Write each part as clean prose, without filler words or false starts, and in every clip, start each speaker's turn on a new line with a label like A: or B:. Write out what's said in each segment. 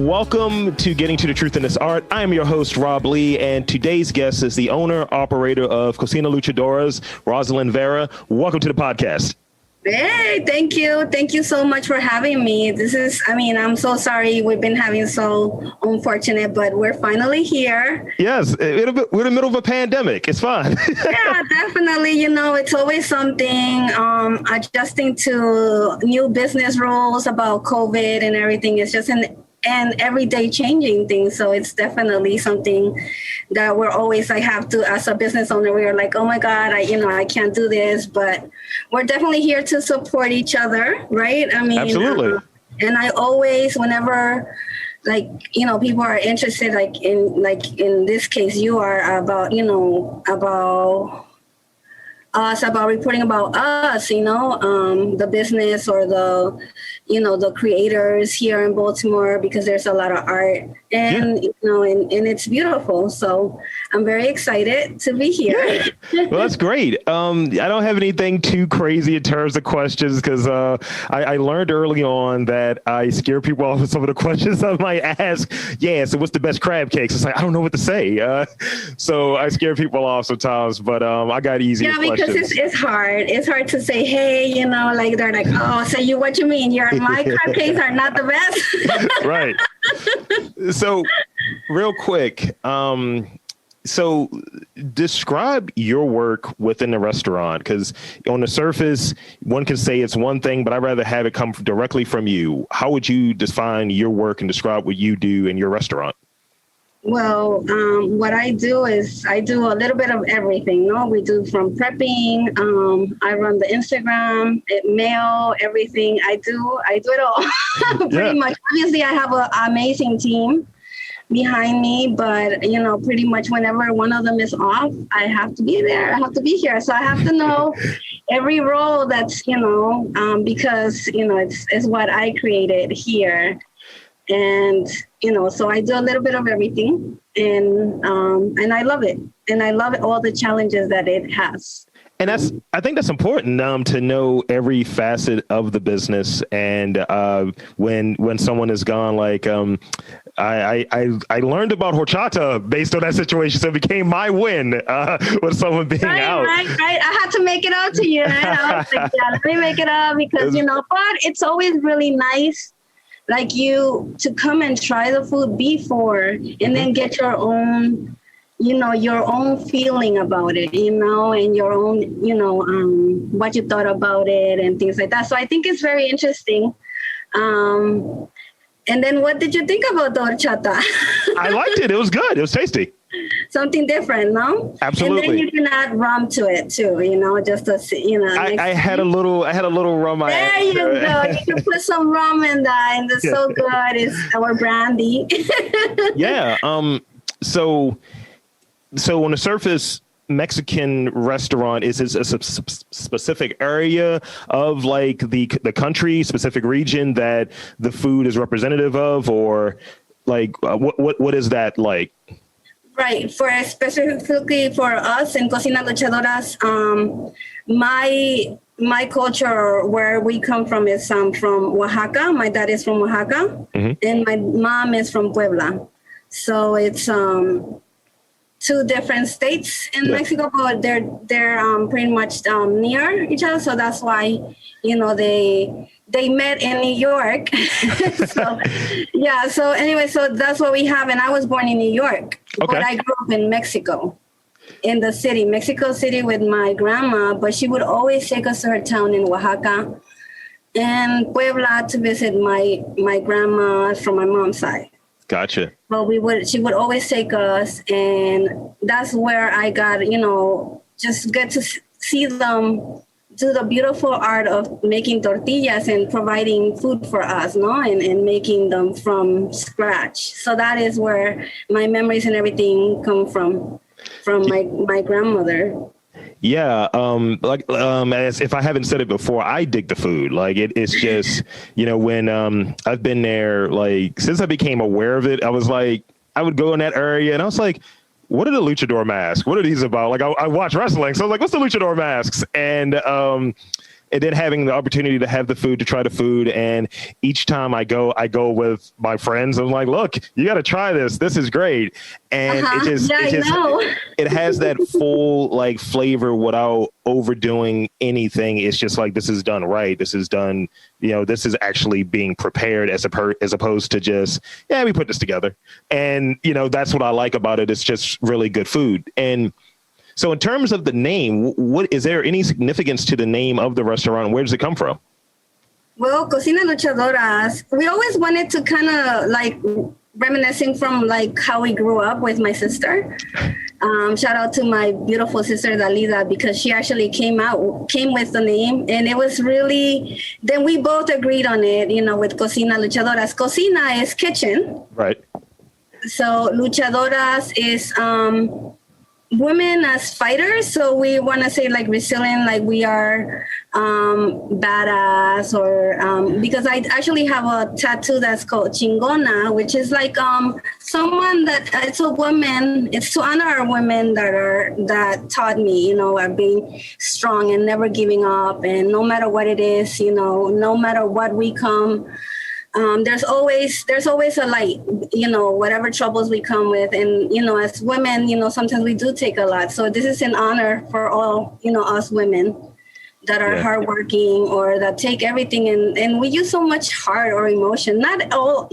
A: Welcome to Getting to the Truth in This Art. I am your host, Rob Lee, and today's guest is the owner, operator of Cocina Luchadoras, Rosalyn Vera. Welcome to the podcast.
B: Hey, thank you. Thank you so much for having me. I'm so sorry we've been having so unfortunate, but we're finally here.
A: Yes, we're in the middle of a pandemic. It's fine.
B: Yeah, definitely. It's always something, adjusting to new business rules about COVID and everything. It's just an everyday changing thing. So it's definitely something that we're always have to, as a business owner, we're like, oh my God, I can't do this, but we're definitely here to support each other. Right.
A: Absolutely.
B: And I always, whenever people are interested, in this case, you are about us, about reporting about us, the business or the creators here in Baltimore, because there's a lot of art and it's beautiful. So I'm very excited to be here.
A: Yeah. Well, that's great. I don't have anything too crazy in terms of questions because I learned early on that I scare people off with some of the questions I might ask. Yeah, so what's the best crab cakes? It's like, I don't know what to say. So I scare people off sometimes, but I got easier questions.
B: Yeah, because it's hard. It's hard to say, hey, they're like, oh, so what you mean? My crab cakes are not the best.
A: Right. So real quick, so describe your work within the restaurant, because on the surface, one can say it's one thing, but I'd rather have it come directly from you. How would you define your work and describe what you do in your restaurant?
B: Well, what I do is I do a little bit of everything. We do from prepping. I run the Instagram, mail, everything. I do it all pretty much. Obviously, I have an amazing team behind me, but pretty much whenever one of them is off, I have to be there. I have to be here. So I have to know every role that's because it's what I created here. And, so I do a little bit of everything and I love it. And I love all the challenges that it has.
A: And I think that's important to know every facet of the business. And when someone is gone, like I learned about horchata based on that situation. So it became my win with someone being out.
B: Right. I had to make it out to you. And I was like, yeah, let me make it up because, but it's always really nice. Like you to come and try the food before and then get your own, your own feeling about it, and your own, what you thought about it and things like that. So I think it's very interesting. And then what did you think about the horchata?
A: I liked it. It was good. It was tasty.
B: Something different, no?
A: Absolutely.
B: And then you can add rum to it too, just to see,
A: I had a little rum.
B: There you go. You can put some rum in that, and it's so good. It's our brandy.
A: Yeah. So on the surface, Mexican restaurant is a specific area of like the country, specific region that the food is representative of, or like what is that like?
B: Right. Specifically for us in Cocina Luchadoras, my culture, where we come from, is from Oaxaca. My dad is from Oaxaca, and my mom is from Puebla. So it's two different states in Mexico, but they're pretty much near each other. So that's why they met in New York. So anyway, so that's what we have. And I was born in New York, but I grew up in Mexico, in the city, Mexico City, with my grandma, but she would always take us to her town in Oaxaca and Puebla to visit my grandma from my mom's side.
A: Gotcha.
B: But she would always take us, and that's where I got, just get to see them do the beautiful art of making tortillas and providing food for us, and making them from scratch. So that is where my memories and everything come from my grandmother.
A: Yeah, as if I haven't said it before, I dig the food. Like it's just, when I've been there, like since I became aware of it, I was like, I would go in that area and I was like, what are the luchador masks? What are these about? Like I watch wrestling, so I was like, what's the luchador masks? And and then having the opportunity to have the food, to try the food. And each time I go with my friends. I'm like, look, you got to try this. This is great. And it has that full like flavor without overdoing anything. It's just like, this is done right. This is done, this is actually being prepared as opposed to just, we put this together. And, that's what I like about it. It's just really good food. And so in terms of the name, what is there any significance to the name of the restaurant? Where does it come from?
B: Well, Cocina Luchadoras, we always wanted to kind of like reminiscing from like how we grew up with my sister. Shout out to my beautiful sister Dalida, because she actually came with the name, and it was really, then we both agreed on it, with Cocina Luchadoras. Cocina is kitchen.
A: Right.
B: So Luchadoras is women as fighters. So we want to say like resilient, like we are badass, or because I actually have a tattoo that's called Chingona, which is like someone that it's a woman. It's to honor our women that taught me, are being strong and never giving up, and no matter what it is, no matter what we come. There's always a light, whatever troubles we come with. And, as women, sometimes we do take a lot. So this is an honor for all, us women that are hardworking or that take everything. And we use so much heart or emotion. Not all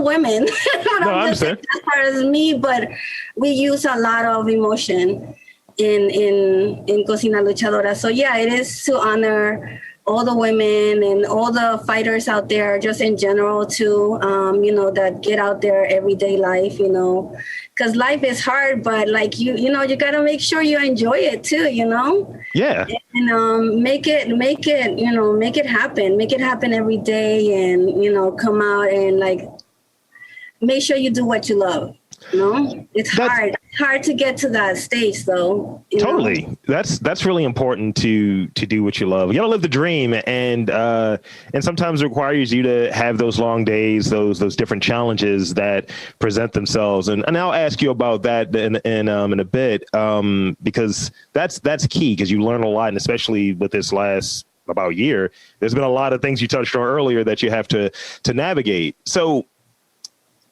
B: women, but I'm just as far as me, but we use a lot of emotion in Cocina Luchadora. So it is to honor all the women and all the fighters out there, just in general too, that get out there everyday life, because life is hard, but like, you got to make sure you enjoy it too,
A: Yeah.
B: And make it happen every day, and, come out and like, make sure you do what you love. It's hard. It's hard to get to that stage, though.
A: Totally. That's really important to do what you love. You gotta live the dream, and sometimes it requires you to have those long days, those different challenges that present themselves. And I'll ask you about that in a bit, because that's key, because you learn a lot, and especially with this last about year, there's been a lot of things you touched on earlier that you have to navigate. So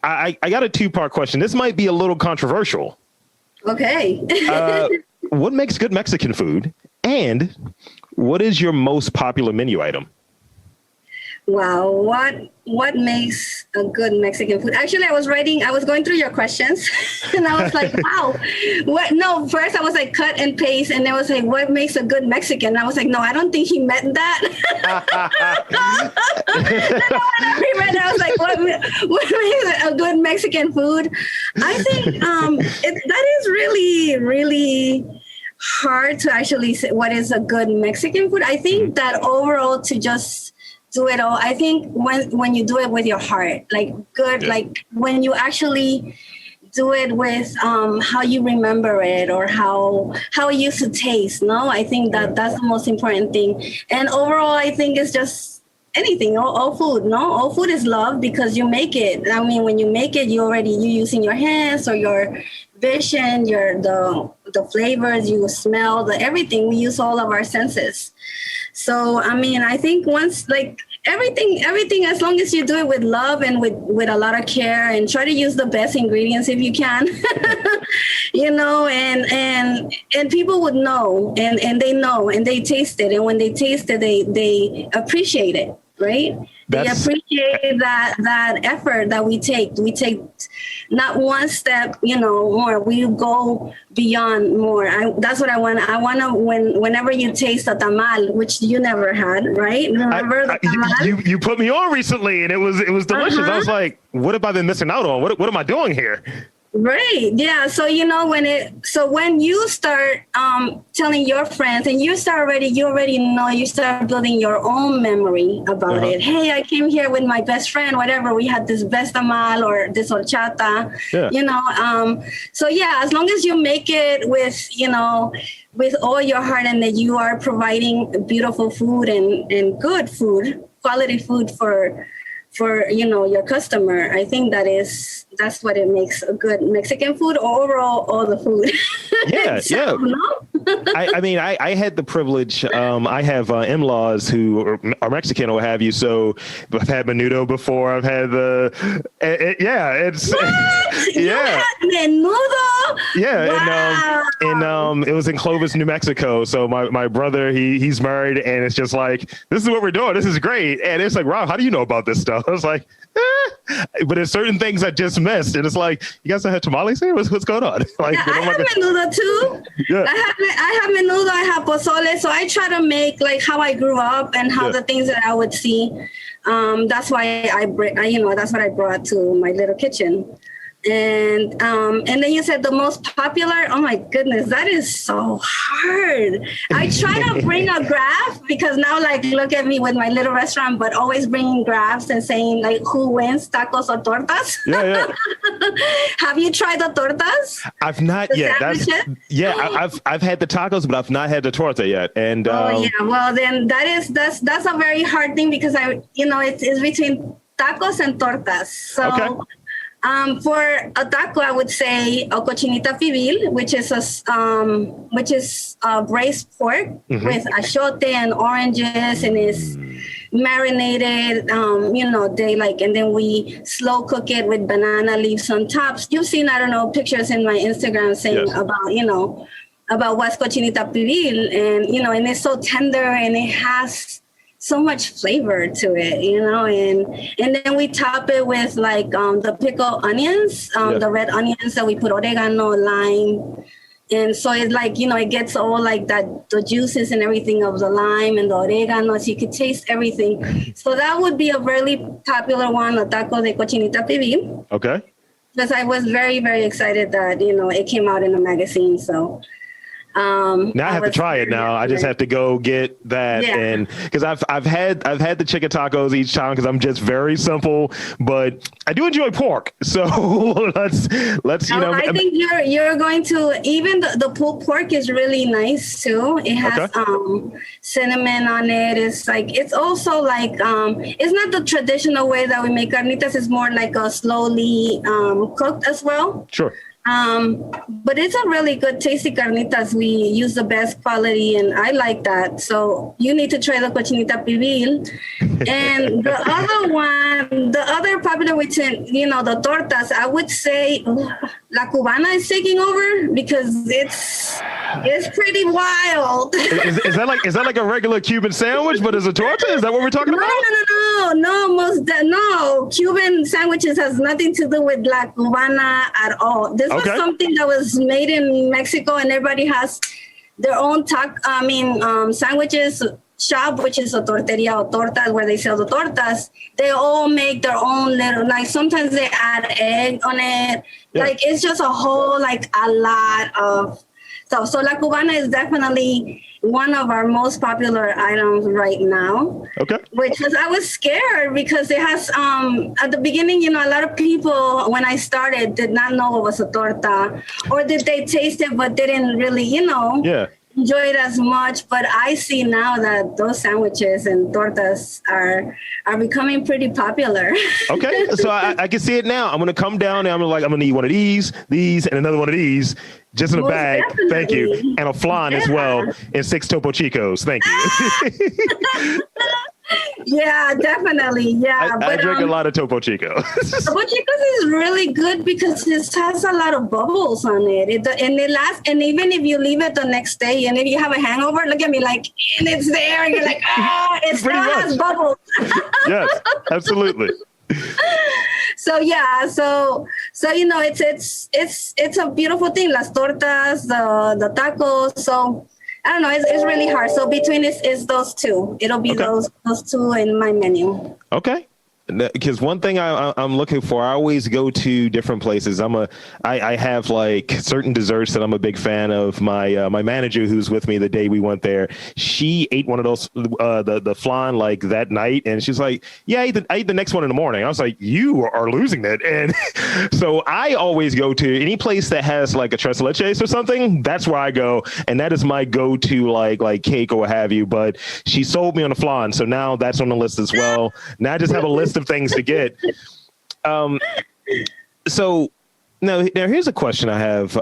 A: I got a two-part question. This might be a little controversial.
B: Okay.
A: What makes good Mexican food? And what is your most popular menu item?
B: Wow. What makes a good Mexican food? Actually, I was going through your questions and I was like, wow, first I was like cut and paste, and then I was like, what makes a good Mexican? And I was like, no, I don't think he meant that. I was like, what makes a good Mexican food? I think that is really, really hard to actually say what is a good Mexican food. I think that overall, to just do it all, I think when you do it with your heart, like good, like when you actually do it with how you remember it, or how it used to taste. I think that's the most important thing. And overall, I think it's just anything, all food. All food is love, because you make it. I mean, when you make it, you're using your hands or your vision, the flavors, you smell, everything. We use all of our senses. So, I mean, I think once, like, everything, as long as you do it with love and with a lot of care, and try to use the best ingredients if you can, and people would know, and they know, and they taste it. And when they taste it, they appreciate it, right? They appreciate that effort that we take. We take not one step, more. We go beyond more. That's what I want. I want to, whenever you taste a tamal, which you never had, right? Remember the tamal?
A: You put me on recently, and it was delicious. I was like, what have I been missing out on? What am I doing here?
B: Right. Yeah. So, when you start telling your friends, and you already know, you start building your own memory about it. Hey, I came here with my best friend, whatever. We had this best tamal or this horchata, So as long as you make it with all your heart, and that you are providing beautiful food and good food, quality food for your customer, I think that's what it makes a good Mexican food, or overall all the food.
A: Yeah. I mean, I had the privilege. I have in-laws who are Mexican or what have you. So I've had menudo before. I've had it's
B: What? You
A: yeah.
B: had menudo?
A: Yeah,
B: Wow.
A: and it was in Clovis, New Mexico. So my brother, he's married, and it's just like, this is what we're doing. This is great. And it's like, Rob, how do you know about this stuff? I was like, but there's certain things I just missed, and it's like, you guys don't have tamales here? What's going on? Like,
B: Yeah, I have menudo too.
A: Yeah.
B: I have menudo. I have pozole. So I try to make like how I grew up and how the things that I would see. That's why that's what I brought to my little kitchen. And then you said the most popular. Oh my goodness, that is so hard. I try to bring a graph because now, like, look at me with my little restaurant, but always bringing graphs and saying like who wins, tacos or tortas.
A: Yeah.
B: Have you tried the tortas?
A: I've not yet. I've had the tacos, but I've not had the torta yet. And
B: well then that's a very hard thing because it's between tacos and tortas. So. Okay. For a taco, I would say a cochinita pibil, which is braised pork with achiote and oranges, and is marinated. And then we slow cook it with banana leaves on top. You've seen, I don't know, pictures in my Instagram saying about what's cochinita pibil, and it's so tender and it has so much flavor to it, and then we top it with like the pickled onions, the red onions that we put oregano, lime, and so it's like it gets all like that, the juices and everything of the lime and the oregano, so you could taste everything. So that would be a really popular one, a taco de cochinita pibil.
A: Okay.
B: Because I was very, very excited that it came out in a magazine, so.
A: Now I have to try it now. I just have to go get that. And because I've had the chicken tacos each time because I'm just very simple, but I do enjoy pork. So let's
B: I think you're going to, even the pulled pork is really nice too. It has cinnamon on it. It's also like it's not the traditional way that we make carnitas. It's more like a slowly cooked as well.
A: Sure.
B: But it's a really good tasty carnitas. We use the best quality, and I like that. So you need to try the cochinita pibil. And the other one, the other popular within, the tortas, I would say La Cubana is taking over because it's pretty wild.
A: Is that like a regular Cuban sandwich, but as a torta? Is that what we're talking about?
B: No. Cuban sandwiches has nothing to do with La Cubana at all. This was something that was made in Mexico, and everybody has their own sandwiches shop, which is a torteria or tortas, where they sell the tortas. They all make their own little, like sometimes they add egg on it. Yeah. Like it's just a whole, like a lot of stuff. So La Cubana is definitely one of our most popular items right now. Okay. Which is, I was scared because it has, at the beginning, a lot of people, when I started, did not know it was a torta, or did they taste it but didn't really, enjoy it as much. But I see now that those sandwiches and tortas are becoming pretty popular.
A: Okay, so I can see it now. I'm gonna come down and I'm gonna need one of these, and another one of these, just in a bag. Definitely. Thank you, and a flan as well, and 6 Topo Chicos. Thank you.
B: Yeah, definitely. Yeah,
A: I drink a lot of Topo Chico.
B: Topo Chicos is really good because it has a lot of bubbles on it. It lasts, and even if you leave it the next day, and if you have a hangover, look at me, like, and it's there, and you're like, it still has bubbles.
A: Yes, absolutely.
B: So it's a beautiful thing. Las tortas, the tacos. So I don't know. It's really hard. So between is those two. It'll be those two in my menu.
A: Okay. Because one thing I'm looking for, I always go to different places. I have like certain desserts that I'm a big fan of. My manager, who's with me the day we went there, she ate one of those the flan like that night, and she's like, "Yeah, I ate the next one in the morning." I was like, "You are losing it." And so I always go to any place that has like a tres leches or something. That's where I go, and that is my go-to like cake or what have you. But she sold me on the flan, so now that's on the list as well. Now I just have a list of things to get. So now here's a question I have.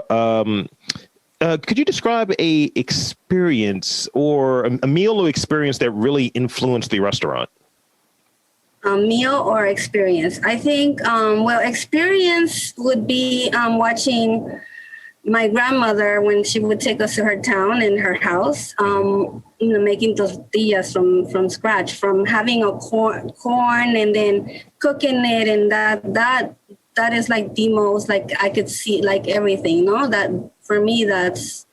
A: could you describe a experience or a meal or experience that really influenced the restaurant?
B: A meal or experience? I think, well, experience would be watching my grandmother when she would take us to her town and her house, making tortillas from scratch, from having a corn and then cooking it, and that is like the most, like I could see like everything, no? That for me, that's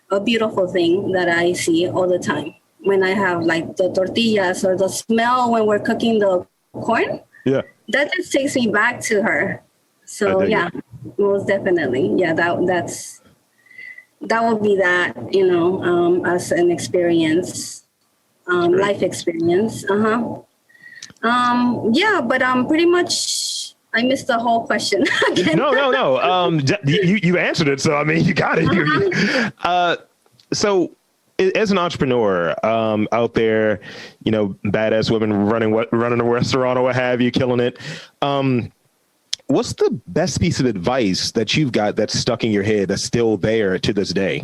B: a beautiful thing that I see all the time when I have like the tortillas or the smell when we're cooking the corn. Yeah, that just takes me back to her. So yeah. Most definitely. Yeah, that would be that, as an experience, life experience. Yeah, but pretty much I missed the whole question.
A: No. You answered it. So, I mean, you got it. So as an entrepreneur out there, badass women running a restaurant or what have you, killing it. What's the best piece of advice that you've got that's stuck in your head that's still there to this day?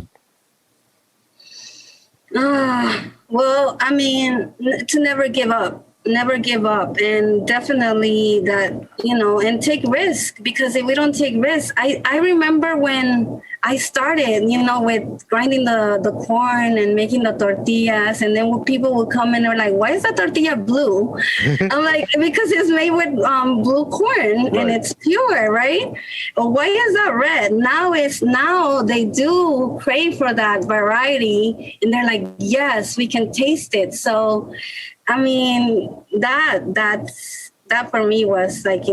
B: Well, I mean, to never give up, and definitely that, and take risk, because if we don't take risk, I remember when I started, with grinding the corn and making the tortillas, and then people would come in and they're like, why is the tortilla blue? I'm like, because it's made with blue corn, right, and it's pure, right? But why is that red? Now they do crave for that variety, and they're like, yes, we can taste it. So, I mean, that for me was like,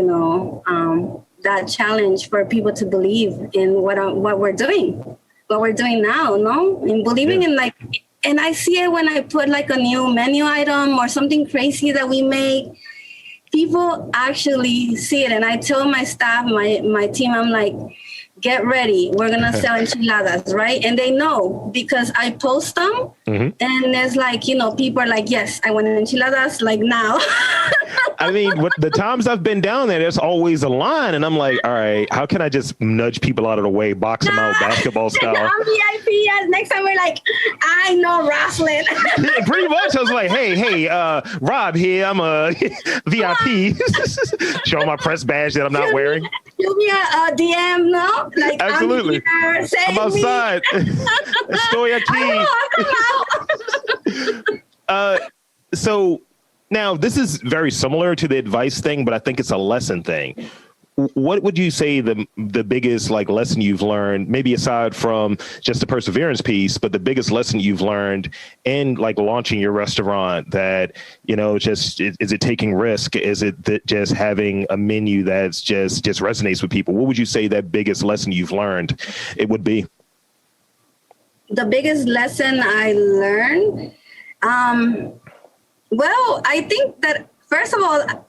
B: that challenge for people to believe in what we're doing now, no? And believing in like, and I see it when I put like a new menu item or something crazy that we make, people actually see it. And I tell my staff, my team, I'm like, get ready. We're going to sell enchiladas, right? And they know because I post them, and it's like, people are like, yes, I want enchiladas like now.
A: I mean, the times I've been down there's always a line, and I'm like, all right, how can I just nudge people out of the way, box them out, basketball style?
B: I'm VIP. Next time we're like, I know Rosalyn.
A: Yeah, pretty much. I was like, hey, Rob here. I'm a VIP. Show my press badge that I'm not wearing.
B: Shoot me a DM, no? Like,
A: absolutely. I'm outside. Estoy aquí. So now this is very similar to the advice thing, but I think it's a lesson thing. What would you say the biggest like lesson you've learned, maybe aside from just the perseverance piece, but the biggest lesson you've learned in like launching your restaurant that, just, is it taking risk? Is it that just having a menu that's just resonates with people? What would you say that biggest lesson you've learned it would be?
B: The biggest lesson I learned, well, I think that first of all,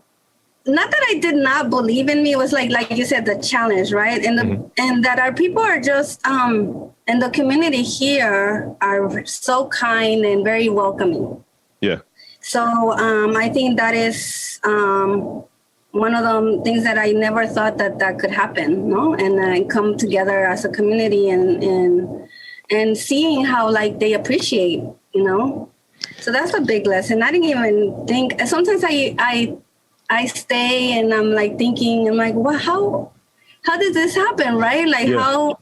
B: not that I did not believe in me, it was like you said, the challenge, right? And and that our people are just, and the community here are so kind and very welcoming. Yeah. So I think that is one of the things that I never thought that could happen, no? And come together as a community and seeing how like they appreciate, So that's a big lesson. I didn't even think. Sometimes I stay and I'm like thinking, I'm like, well, how did this happen, right? Like how,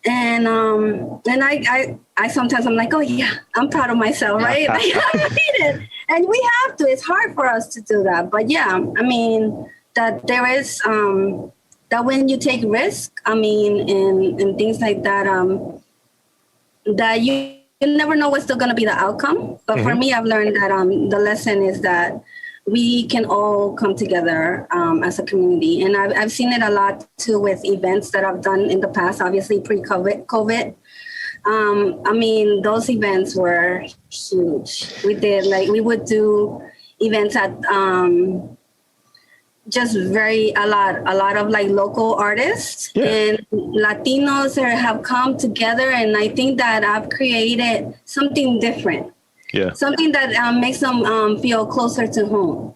B: and I sometimes I'm like, oh yeah, I'm proud of myself, right? Like, I need it, and we have to. It's hard for us to do that, but yeah, I mean that there is that when you take risk, I mean, and things like that, that you never know what's still going to be the outcome. But for me, I've learned that the lesson is that we can all come together as a community. And I've seen it a lot too with events that I've done in the past, obviously pre-COVID. I mean, those events were huge. We would do events at just a lot of like local artists and Latinos have come together. And I think that I've created something different. Something that makes them feel closer to home.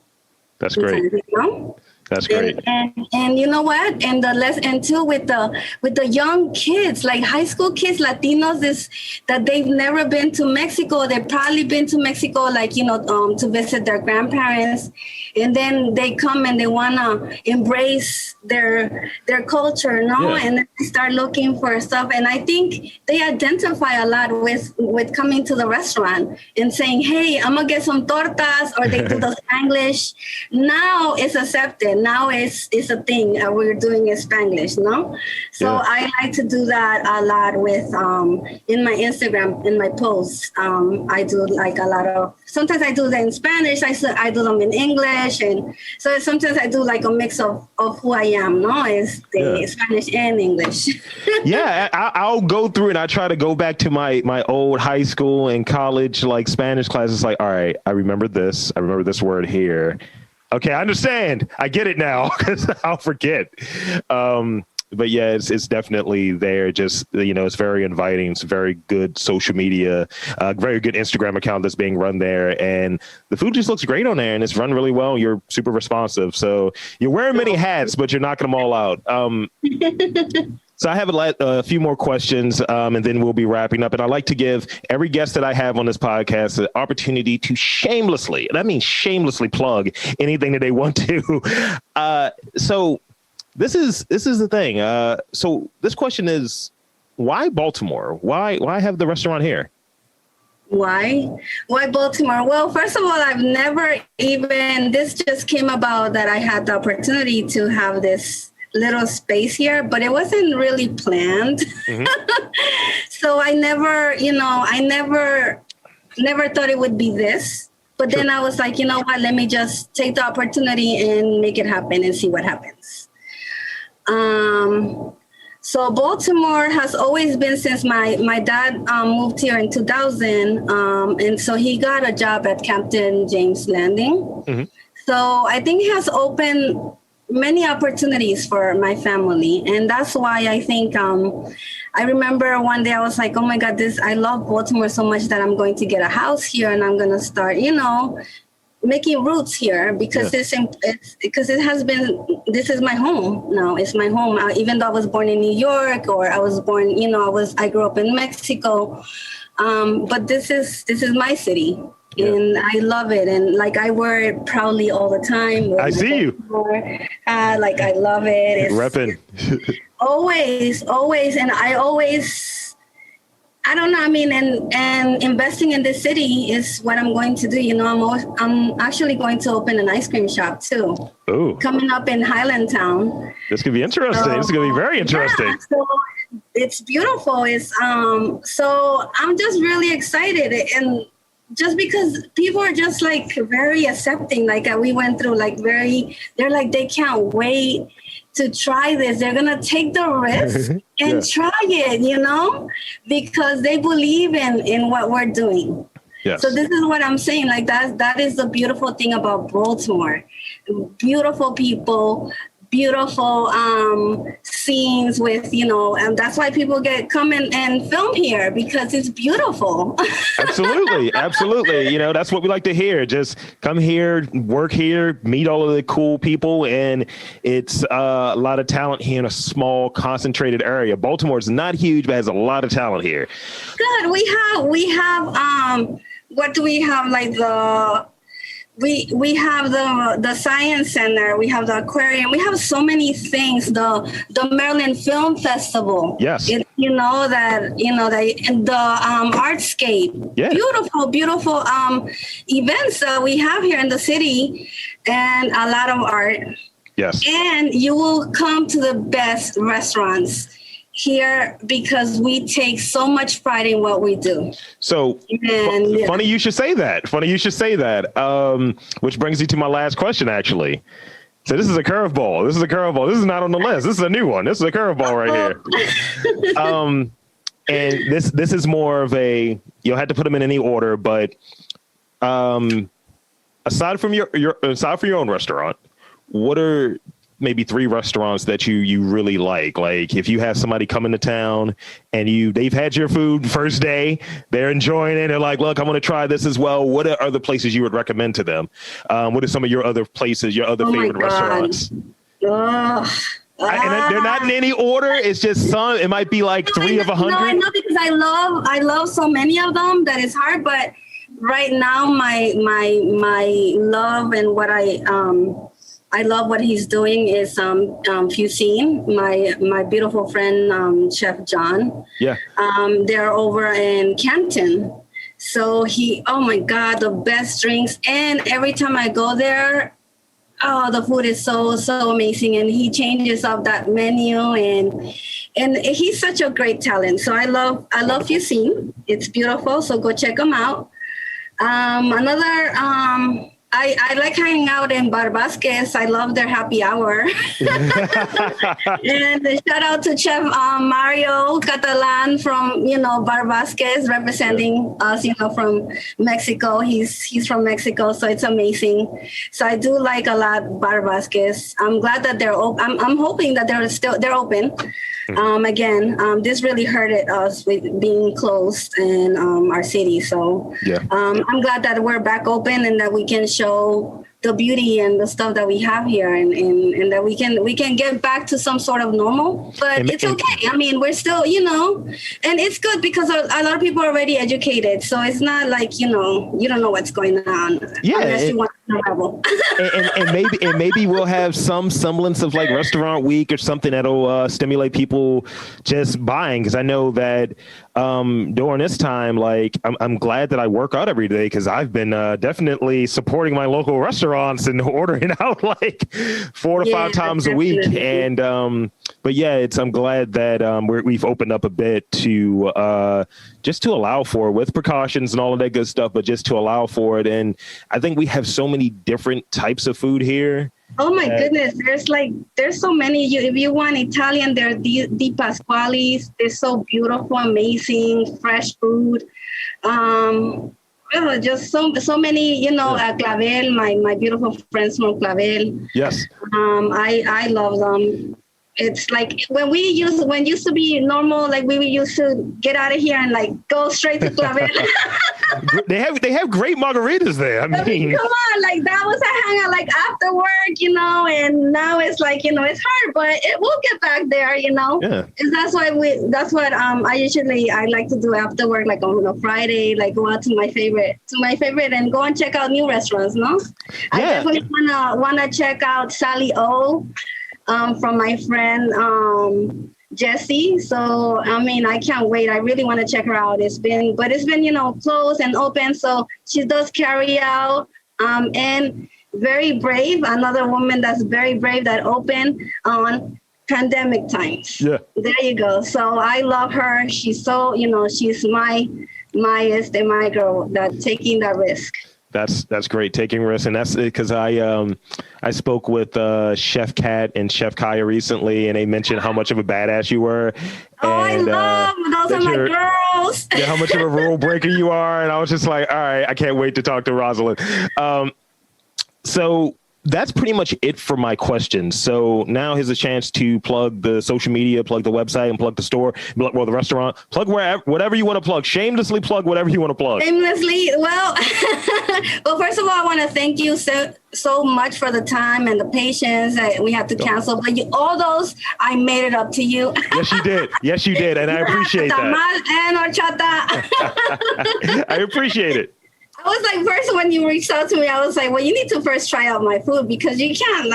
A: That's great. That's great.
B: And you know what? And and too with the young kids, like high school kids, Latinos, is that they've never been to Mexico. They've probably been to Mexico, like, to visit their grandparents, and then they come and they wanna embrace their culture, no? Yeah. And then they start looking for stuff. And I think they identify a lot with coming to the restaurant and saying, "Hey, I'm gonna get some tortas," or they do the Spanglish. Now it's accepted. Now it's a thing. We're doing in Spanglish, no? So yeah. I like to do that a lot with in my Instagram, in my posts. I do like a lot of. Sometimes I do them in Spanish. I do them in English, and so sometimes I do like a mix of who I am. No, it's the Spanish and English.
A: Yeah, I'll go through and I try to go back to my old high school and college like Spanish classes. Like, all right, I remember this. I remember this word here. Okay, I understand. I get it now because I'll forget. But yeah, it's definitely there. Just, it's very inviting. It's a very good social media, very good Instagram account that's being run there. And the food just looks great on there and it's run really well. You're super responsive. So you're wearing many hats, but you're knocking them all out. So I have a few more questions and then we'll be wrapping up. And I like to give every guest that I have on this podcast an opportunity to shamelessly, and I mean shamelessly, plug anything that they want to. So this is the thing. So this question is, why Baltimore? Why have the restaurant here?
B: Why Baltimore? Well, first of all, I've never this just came about that I had the opportunity to have this little space here, but it wasn't really planned. Mm-hmm. So I never thought it would be this. But Then I was like, you know what, let me just take the opportunity and make it happen and see what happens. So Baltimore has always been since my dad moved here in 2000. And so he got a job at Captain James Landing. Mm-hmm. So I think he has opened many opportunities for my family. And that's why I think, I remember one day I was like, oh my God, I love Baltimore so much that I'm going to get a house here and I'm going to start, making roots here because this is my home now. It's my home. Even though I was born in New York or I was born, I grew up in Mexico. But this is my city. Yeah. And I love it. And like I wear it proudly all the time.
A: I see you.
B: Like I love it. It's
A: repping.
B: always. And I don't know. I mean, and investing in this city is what I'm going to do. I'm actually going to open an ice cream shop too. Ooh. Coming up in Highlandtown.
A: This could be interesting. This is going to be very interesting. Yeah,
B: so it's beautiful. It's so I'm just really excited and. Just because people are just like very accepting, like we went through, they're like, they can't wait to try this. They're going to take the risk and try it, because they believe in what we're doing. Yes. So this is what I'm saying. Like that is the beautiful thing about Baltimore. Beautiful people, beautiful scenes with, and that's why people come in and film here because it's beautiful.
A: Absolutely. That's what we like to hear. Just come here, work here, meet all of the cool people. And it's a lot of talent here in a small, concentrated area. Baltimore is not huge, but has a lot of talent here.
B: Good. We have what do we have? Like we have the Science Center, we have the aquarium, we have so many things. The Maryland Film Festival.
A: Yes.
B: The Artscape. Yeah. Beautiful events that we have here in the city, and a lot of art.
A: Yes.
B: And you will come to the best restaurants here because we take so much pride in what we do.
A: So funny you should say that. Which brings me to my last question, actually. So this is a curveball. This is not on the list. This is a new one. This is a curveball right here. And this is more of a, you'll have to put them in any order, but aside from your own restaurant, what are maybe 3 restaurants that you really like. Like if you have somebody come into town and they've had your food first day, they're enjoying it. They're like, look, I want to try this as well. What are other places you would recommend to them? What are some of your other places, your other favorite restaurants?
B: Ugh.
A: And they're not in any order. It's just some. It might be like 3 of 100.
B: No, I know because I love so many of them that it's hard. But right now, my love and what I love what he's doing is Cuisine. My beautiful friend Chef John.
A: Yeah.
B: They're over in Canton. So oh my God, the best drinks. And every time I go there, oh, the food is so amazing, and he changes up that menu, and he's such a great talent. So I love Cuisine. It's beautiful. So go check them out. I like hanging out in Bar Vasquez. I love their happy hour. And shout out to Chef Mario Catalan from, Bar Vasquez, representing us, from Mexico. He's from Mexico, so it's amazing. So I do like a lot Bar Vasquez. I'm glad that they're open. I'm hoping that they're open. Again, this really hurted us with being closed in our city. So I'm glad that we're back open and that we can show the beauty and the stuff that we have here, and that we can get back to some sort of normal. But it's okay. I mean, we're still, and it's good because a lot of people are already educated. So it's not like, you don't know what's going on.
A: Yeah.
B: Unless you want to travel.
A: and maybe we'll have some semblance of like restaurant week or something that'll stimulate people just buying. Cause I know that during this time, like I'm glad that I work out every day, because I've been definitely supporting my local restaurants and ordering out like 4 to 5 times a week. And but yeah, I'm glad that we've opened up a bit to just to allow for it with precautions and all of that good stuff, but just to allow for it. And I think we have so many different types of food here.
B: Oh my goodness, there's so many. If you want Italian, there are Di Pasquale's. They're so beautiful, amazing, fresh food. Just so many, Clavel, my beautiful friends from Clavel.
A: Yes.
B: I love them. It's like when used to be normal, like we used to get out of here and like go straight to Clavel.
A: They have great margaritas there. I mean,
B: come on, like that was a hangout like after work, and now it's like, it's hard, but we'll get back there, Yeah. And that's what I like to do after work, like on a Friday, like go out to my favorite and go and check out new restaurants, no? Yeah. I definitely wanna check out Sally O. From my friend Jessie. So I mean, I can't wait. I really want to check her out. It's been closed and open. So she does carry out and very brave. Another woman that's very brave that opened on pandemic times. Yeah. There you go. So I love her. She's so she's my girl that taking that risk.
A: That's great, taking risks, and that's because I spoke with Chef Kat and Chef Kaya recently, and they mentioned how much of a badass you were. And,
B: I love those are my girls.
A: Yeah, how much of a rule breaker you are, and I was just like, all right, I can't wait to talk to Rosalyn. So that's pretty much it for my questions. So now here's a chance to plug the social media, plug the website, and plug the store, well, the restaurant, plug whatever you want to plug, shamelessly plug whatever you want to plug.
B: Shamelessly, well, first of all, I want to thank you so much for the time and the patience that we had to cancel. But all those, I made it up to you.
A: Yes, you did. And I appreciate that. I appreciate it.
B: I was like, first when you reached out to me, I was like, well, you need to first try out my food, because you can't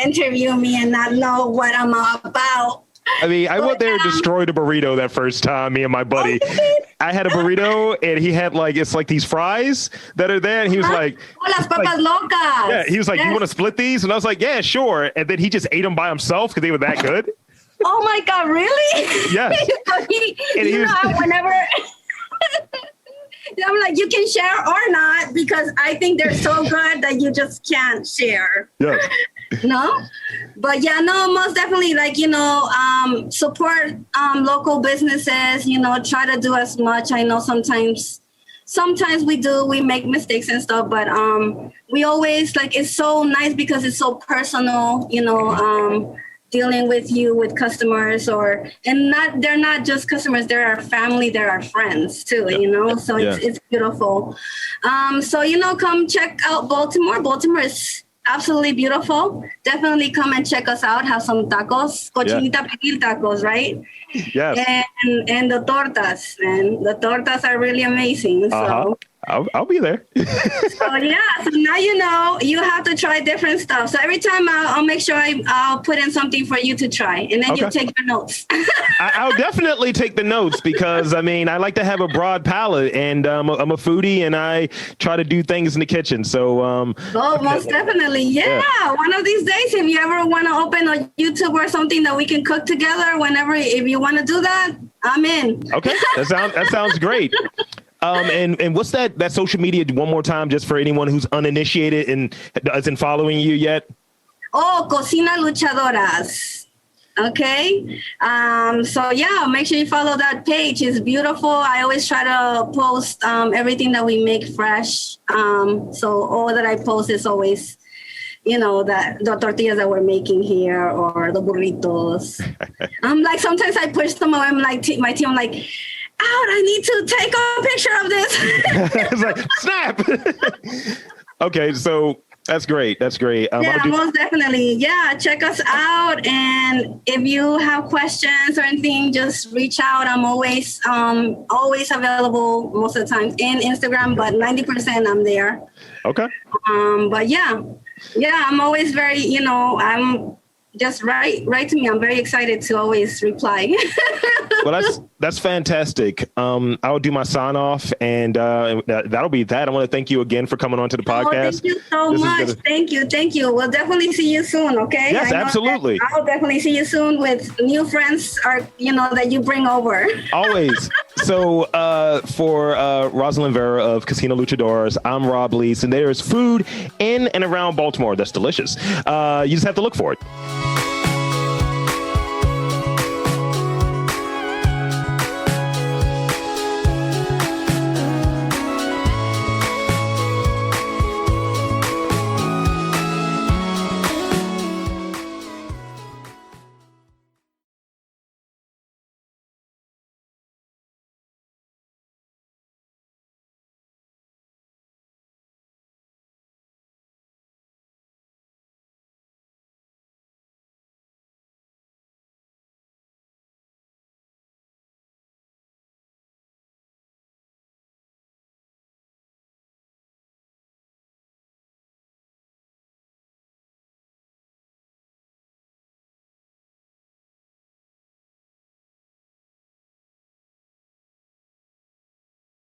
B: interview me and not know what I'm all about.
A: I mean, I went there and destroyed a burrito that first time, me and my buddy. I had a burrito and he had it's like these fries that are there. And he was like,
B: las papas locas.
A: Yeah, he was like, you want to split these? And I was like, yeah, sure. And then he just ate them by himself because they were that good.
B: Oh my God, really?
A: Yes.
B: Whenever... I'm like, you can share or not, because I think they're so good that you just can't share.
A: Yeah.
B: No? But yeah, no, most definitely, support local businesses, try to do as much. I know sometimes sometimes we make mistakes and stuff, but we always like, it's so nice because it's so personal, dealing with customers, they're not just customers, they're our family, they're our friends too, so it's beautiful. So, come check out Baltimore. Baltimore is absolutely beautiful. Definitely come and check us out. Have some tacos, cochinita pibil tacos, right?
A: Yes.
B: And the tortas, and the tortas are really amazing. So
A: I'll be there.
B: so now you have to try different stuff. So every time I'll make sure I'll put in something for you to try, and then you take your notes.
A: I'll definitely take the notes because I like to have a broad palate, and I'm a foodie, and I try to do things in the kitchen. So
B: most definitely, One of these days, if you ever want to open a YouTube or something that we can cook together, if you want to do that, I'm in.
A: Okay, that sounds great. And what's that social media one more time, just for anyone who's uninitiated and isn't following you yet?
B: Oh, Cocina Luchadoras. Okay. So make sure you follow that page. It's beautiful. I always try to post everything that we make fresh. So all that I post is always, that the tortillas that we're making here, or the burritos. Sometimes I push them away. My team, I'm like, out, I need to take a picture of this.
A: It's like, snap. Okay, so that's great. That's great.
B: Most definitely. Yeah, check us out. And if you have questions or anything, just reach out. I'm always available most of the time in Instagram, but 90% I'm there.
A: Okay.
B: But I'm always very, I'm just write to me. I'm very excited to always reply.
A: Well, that's fantastic. I'll do my sign off, and that'll be that. I want to thank you again for coming on to the podcast.
B: Thank you so much. Thank you. We'll definitely see you soon. Okay.
A: Yes, absolutely.
B: I'll definitely see you soon with new friends, that you bring over. Always.
A: So for Rosalyn Vera of Cocina Luchadoras, I'm Rob Lees, and there is food in and around Baltimore that's delicious. You just have to look for it.